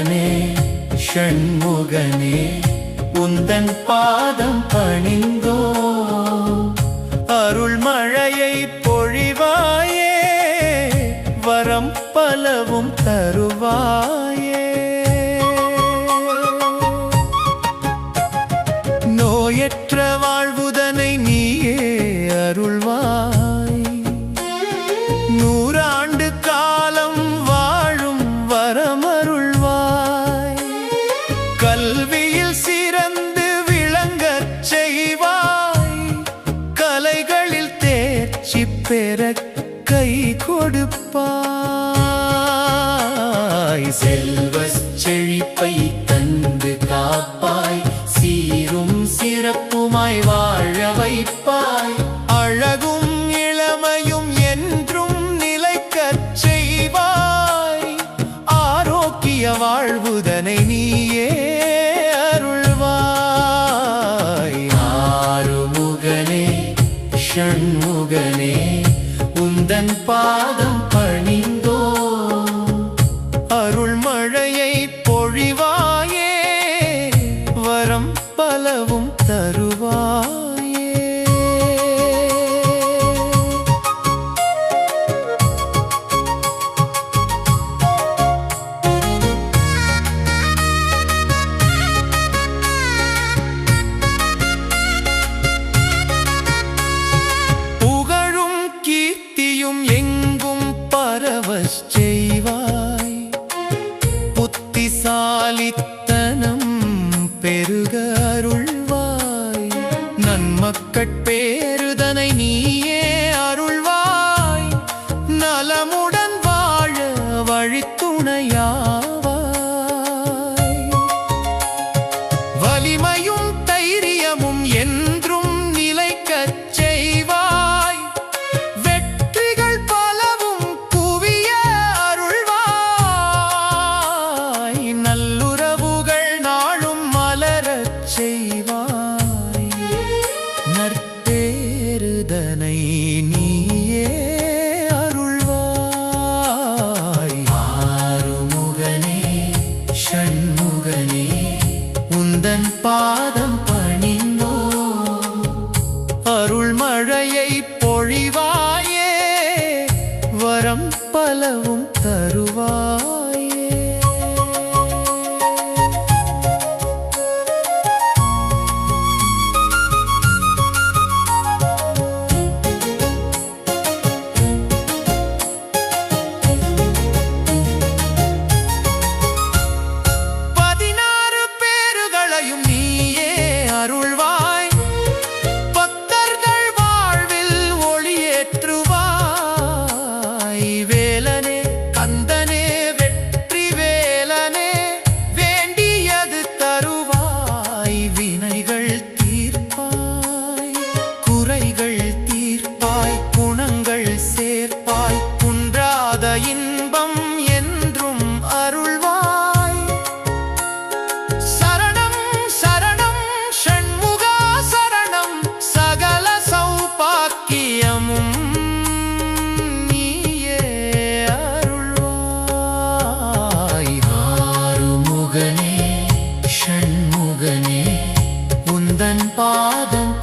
ஆறுமுகனே ஷண்முகனே உந்தன் பாதம் பணிந்தோ அருள் மழையை பொழிவாயே வரம் பலவும் தருவாயே நோயற்ற வாழ்வுதனை நீயே அருள்வாய் நூறாண்டு காலம் வாழும் வரமருள்வாய் கல்வியில் சிறந்து விளங்கச் செய்வாய் கலைகளில் தேர்ச்சி பெற கை கொடுப்பாய் செல்வச் செழிப்பை தந்து காப்பாய் சீரும் சிறப்புமாய் வாழ வைப்பாய் அழகும் இளமையும் என்றும் நிலைக்கச் செய்வாய் ஆரோக்கிய வாழ்வுதனை நீயே அருள்வாய் ஆறுமுகனே ஷண்முகனே உந்தன் பாதம் பணிந்தோ அருள் மழையை பொழிவாயே வரம் பலவும் தருவாயே புகழும் கீர்த்தியும் எங்கும் பரவச் செய்வாய் புத்திசாலித்தனம் பெருக அருள்வாய் நன்மக்கட்பேறுதனை நீயே அருள்வாய் நலமுடன் வாழ வழித்துணையாவாய் வலிமையும் தைரியமும் என்றும் நிலைக்கச் செய்வாய் வெற்றிகள் பலவும் குவிய அருள்வாய் நல்லுறவுகள் நாளும் மலரச் செய்வாய் நற்பேறுதனை நீயே அருள்வாய் ஆறுமுகனே ஷண்முகனே உந்தன் பாதம் பணிந்தோ அருள் மழையை பொழிவாயே வரம் பலவும் தருவாயே நீயே அருள்வாய் பக்தர்கள் வாழ்வில் ஒளியேற்றுவாய் வேலனே கந்தனே வெற்றி வேலனே வேண்டியது தருவாய் வினைகள் தீர்ப்பாய் குறைகள் தீர்ப்பாய் குணங்கள் சேர்ப்பாய் குன்றாத இன்பம் என்றும் அருள்வாய் நீயே அருள்வாய் ஆறுமுகனே ஷண்முகனே உந்தன் பாதம்